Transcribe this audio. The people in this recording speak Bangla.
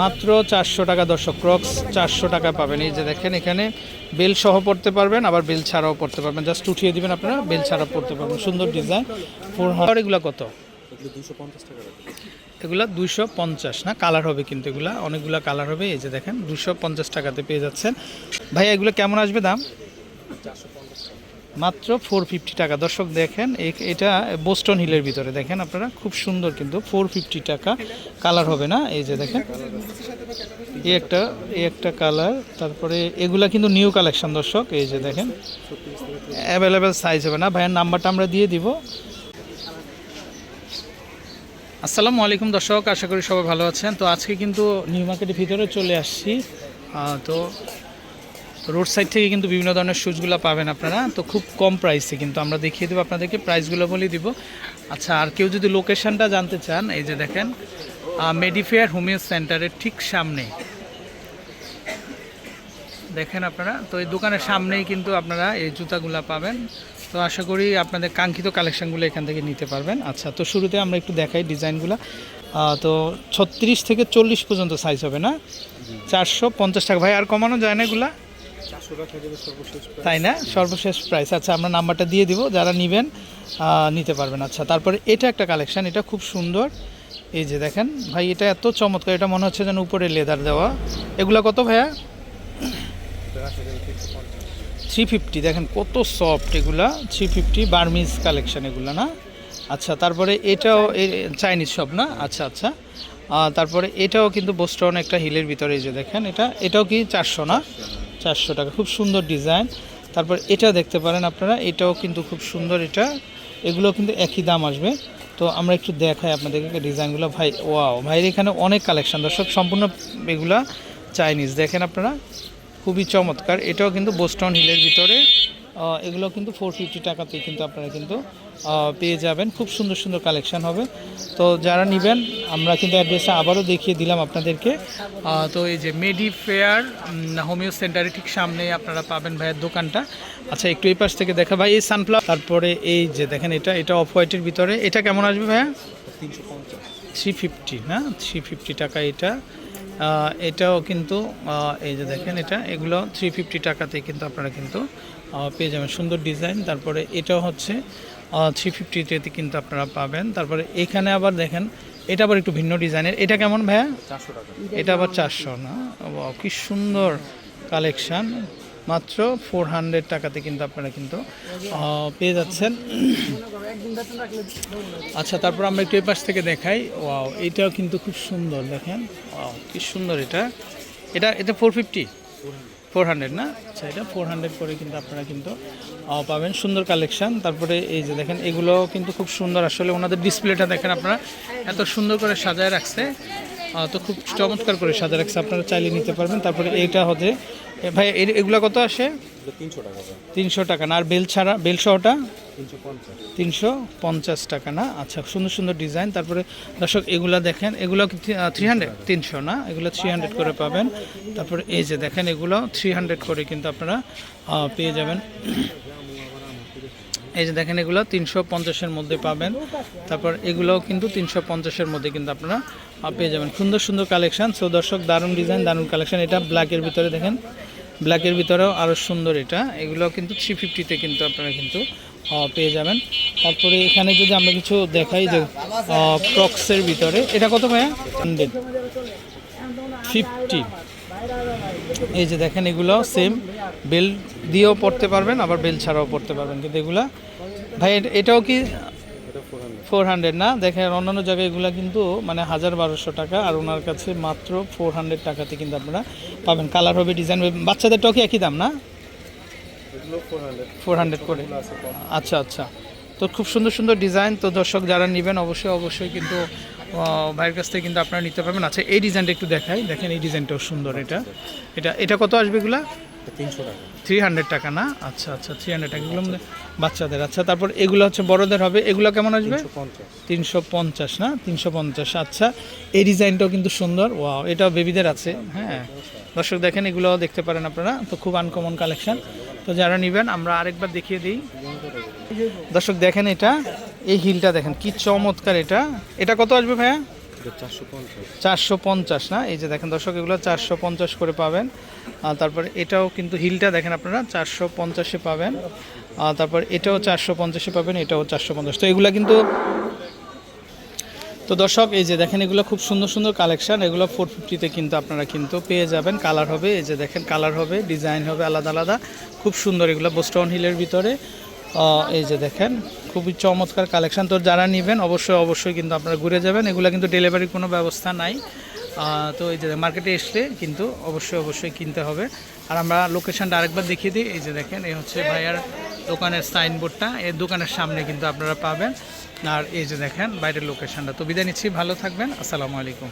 মাত্র 400 টাকা দর্শক, ক্রক্স 400 টাকা পাবেন। এই যে দেখেন এখানে বেল সহ পড়তে পারবেন, আবার বেল ছাড়াও পড়তে পারবেন। জাস্ট উঠিয়ে দিবেন আপনারা, বেল ছাড়াও পড়তে পারবেন। সুন্দর ডিজাইন। 400। এগুলো কত? এগুলা 250 না, কালার হবে কিন্তু এগুলা অনেকগুলা কালার হবে। এই যে দেখেন 250 টাকাতে পেয়ে যাচ্ছেন। ভাই এগুলো কেমন আসবে দাম? মাত্র 450 টাকা দর্শক। দেখেন এটা বোস্টন হিলের ভিতরে, দেখেন আপনারা খুব সুন্দর কিন্তু 450 টাকা। কালার হবে না, এই যে দেখেন এই একটা কালার। তারপরে এগুলা কিন্তু নিউ কালেকশন দর্শক, এই যে দেখেন অ্যাভেলেবেল সাইজ হবে না। ভাইয়ের নাম্বারটা আমরা দিয়ে দিব। আসসালামু আলাইকুম দর্শক, আশা করি সবাই ভালো আছেন। তো আজকে কিন্তু নিউ মার্কেটের ভিতরে চলে আসছি। তো রোড সাইড থেকে কিন্তু বিভিন্ন ধরনের শুজগুলো পাবেন আপনারা, তো খুব কম প্রাইসে কিন্তু আমরা দেখিয়ে দেবো আপনাদেরকে, প্রাইসগুলো বলে দিব। আচ্ছা, আর কেউ যদি লোকেশনটা জানতে চান, এই যে দেখেন মেডিফেয়ার হোমিও সেন্টারের ঠিক সামনে দেখেন আপনারা। তো এই দোকানের সামনেই কিন্তু আপনারা এই জুতাগুলো পাবেন। তো আশা করি আপনাদের কাঙ্ক্ষিত কালেকশানগুলো এখান থেকে নিতে পারবেন। আচ্ছা, তো শুরুতে আমরা একটু দেখাই ডিজাইনগুলো। তো 36 থেকে 40 পর্যন্ত সাইজ হবে না, 450 টাকা। ভাই আর কমানো যায় না এগুলা? তাই না, সর্বশেষ প্রাইস। আচ্ছা, আমরা নাম্বারটা দিয়ে দিব, যারা নেবেন নিতে পারবেন। আচ্ছা, তারপরে এটা একটা কালেকশান, এটা খুব সুন্দর। এই যে দেখেন ভাই, এটা এত চমৎকার, এটা মনে হচ্ছে যেন উপরে লেদার দেওয়া। এগুলা কত ভাইয়া? 350। দেখেন কত সফট এগুলা, 350 বার্মিজ কালেকশান এগুলো না। আচ্ছা, তারপরে এটাও চাইনিজ সব না। আচ্ছা আচ্ছা, তারপরে এটাও কিন্তু বোস্টন একটা হিলের ভিতরে। এই যে দেখেন এটাও কি 400 না, 400 টাকা। খুব সুন্দর ডিজাইন। তারপর এটা দেখতে পারেন আপনারা, এটাও কিন্তু খুব সুন্দর। এগুলো কিন্তু একই দাম আসবে। তো আমরা একটু দেখাই আপনাদেরকে ডিজাইনগুলো। ভাই ওয়াও, ভাইয়ের এখানে অনেক কালেকশান দর্শক, সম্পূর্ণ এগুলা চাইনিজ। দেখেন আপনারা খুবই চমৎকার। এটাও কিন্তু বোস্টন হিলের ভিতরে। এগুলো কিন্তু 450 টাকাতেই কিন্তু আপনারা কিন্তু পেয়ে যাবেন। খুব সুন্দর সুন্দর কালেকশান হবে। তো যারা নেবেন, আমরা কিন্তু অ্যাড্রেসটা আবারও দেখিয়ে দিলাম আপনাদেরকে। তো এই যে মেডিফেয়ার হোমিও সেন্টারের ঠিক সামনে আপনারা পাবেন ভাইয়ের দোকানটা। আচ্ছা, একটু এই পাশ থেকে দেখা ভাই, এই সানফ্লাওয়ার। তারপরে এই যে দেখেন এটা অফ হোয়াইটের ভিতরে। এটা কেমন আসবে ভাইয়া? 350 না, 350 টাকা এটা। এটাও কিন্তু এই যে দেখেন এগুলো 350 টাকাতে কিন্তু আপনারা কিন্তু পেয়ে যাবেন। সুন্দর ডিজাইন। তারপরে এটাও হচ্ছে 350তে কিন্তু আপনারা পাবেন। তারপরে এখানে আবার দেখেন, এটা আবার একটু ভিন্ন ডিজাইনের। এটা কেমন ভাইয়া? 400 টাকা। এটা আবার 400 না। কি সুন্দর কালেকশান, মাত্র 400 টাকাতে কিন্তু আপনারা কিন্তু পেয়ে যাচ্ছেন। আচ্ছা, তারপর আমরা একটু এই পাশ থেকে দেখাই। ওয়াও, এটাও কিন্তু খুব সুন্দর। দেখেন ওয়াও, কি সুন্দর। এটা 400 না। আচ্ছা, এটা 400 করে কিন্তু আপনারা কিন্তু পাবেন। সুন্দর কালেকশান। তারপরে এই যে দেখেন, এগুলো কিন্তু খুব সুন্দর। আসলে ওনাদের ডিসপ্লেটা দেখেন আপনারা, এত সুন্দর করে সাজায় রাখছে। তো খুব চমৎকার করে সাজা রাখছে, আপনারা চাইলে নিতে পারবেন। তারপরে এইটা হচ্ছে ভাই, এগুলো কত আসে? 300 টাকা। 300 টাকা না, আর বেল ছাড়া, বেল সহটা 350 টাকা না। আচ্ছা, সুন্দর সুন্দর ডিজাইন। তারপরে দর্শক এগুলা দেখেন, এগুলো 300 না, এগুলো 300 করে পাবেন। তারপরে এই যে দেখেন, এগুলো 300 করে কিন্তু আপনারা পেয়ে যাবেন। এই যে দেখেন, এগুলো 350-এর মধ্যে পাবেন। তারপর এগুলোও কিন্তু 350-এর মধ্যে কিন্তু আপনারা পেয়ে যাবেন। সুন্দর সুন্দর কালেকশান। সো দর্শক, দারুণ ডিজাইন, দারুণ কালেকশান। এটা ব্ল্যাকের ভিতরে দেখেন, ব্ল্যাকের ভিতরেও আরও সুন্দর। এগুলো কিন্তু 350-তে কিন্তু আপনারা কিন্তু পেয়ে যাবেন। তারপরে এখানে যদি আমরা কিছু দেখাই, যে ক্রক্সের ভিতরে, এটা কত ভাইয়া? 150। এই যে দেখেন, এগুলো সেম বেল দিয়েও পড়তে পারবেন, আবার বেল ছাড়াও পড়তে পারবেন। কিন্তু এগুলা ভাই, এটাও কি 400 না? দেখেন অন্যান্য জায়গায় এগুলো কিন্তু মানে 1000-1200 টাকা, আর ওনার কাছে মাত্র 400 টাকাতে কিন্তু আপনারা পাবেন। কালার হবে, ডিজাইন হবে। বাচ্চাদেরটাও কি একই দাম না? 400 করে। আচ্ছা আচ্ছা, তো খুব সুন্দর সুন্দর ডিজাইন। তো দর্শক, যারা নেবেন অবশ্যই কিন্তু ভাইয়ের কাছ থেকে কিন্তু আপনারা নিতে পারবেন। আচ্ছা, এই ডিজাইনটা একটু দেখাই। দেখেন এই ডিজাইনটাও সুন্দর। এটা কত আসবে এগুলা? 300 টাকা না। আচ্ছা আচ্ছা, 300 টাকা। এগুলো বাচ্চাদের। আচ্ছা, তারপর এগুলো হচ্ছে বড়দের হবে। এগুলো কেমন আসবে? 350 না, 350। আচ্ছা, এই ডিজাইনটাও কিন্তু সুন্দর। ওয়াও, এটাও বেবিদের আছে। হ্যাঁ দর্শক, দেখেন এগুলো দেখতে পারেন আপনারা। তো খুব আনকমন কালেকশান। তো যারা নেবেন, আমরা আরেকবার দেখিয়ে দিই। দর্শক দেখেন, এই হিলটা দেখেন কি চমৎকার। এটা কত আসবে ভাইয়া? 450 না, এই যে দেখেন দর্শক এগুলো 450 করে পাবেন। তারপরে এটাও কিন্তু হিলটা দেখেন আপনারা 450-এ পাবেন। তারপর এটাও 450-এ পাবেন, এটাও 450। তো এগুলো কিন্তু, তো দর্শক এই যে দেখেন এগুলো খুব সুন্দর সুন্দর কালেকশান, এগুলো 450-তে কিন্তু আপনারা কিন্তু পেয়ে যাবেন। কালার হবে, এই যে দেখেন কালার হবে, ডিজাইন হবে আলাদা আলাদা, খুব সুন্দর এগুলো বোস্টন হিলের ভিতরে। এই যে দেখেন খুবই চমৎকার কালেকশান। তো যারা নেবেন অবশ্যই কিন্তু আপনারা ঘুরে যাবেন, এগুলো কিন্তু ডেলিভারির কোনো ব্যবস্থা নাই। তো এই যে মার্কেটে এসলে কিন্তু অবশ্যই কিনতে হবে। আর আমরা লোকেশানটা আরেকবার দেখিয়ে দিই, এই যে দেখেন এই হচ্ছে ভাইয়ার দোকানের সাইনবোর্ডটা, এই দোকানের সামনে কিন্তু আপনারা পাবেন। আর এই যে দেখেন বাইরের লোকেশানটা। তো বিদায় নিচ্ছি, ভালো থাকবেন, আসসালামু আলাইকুম।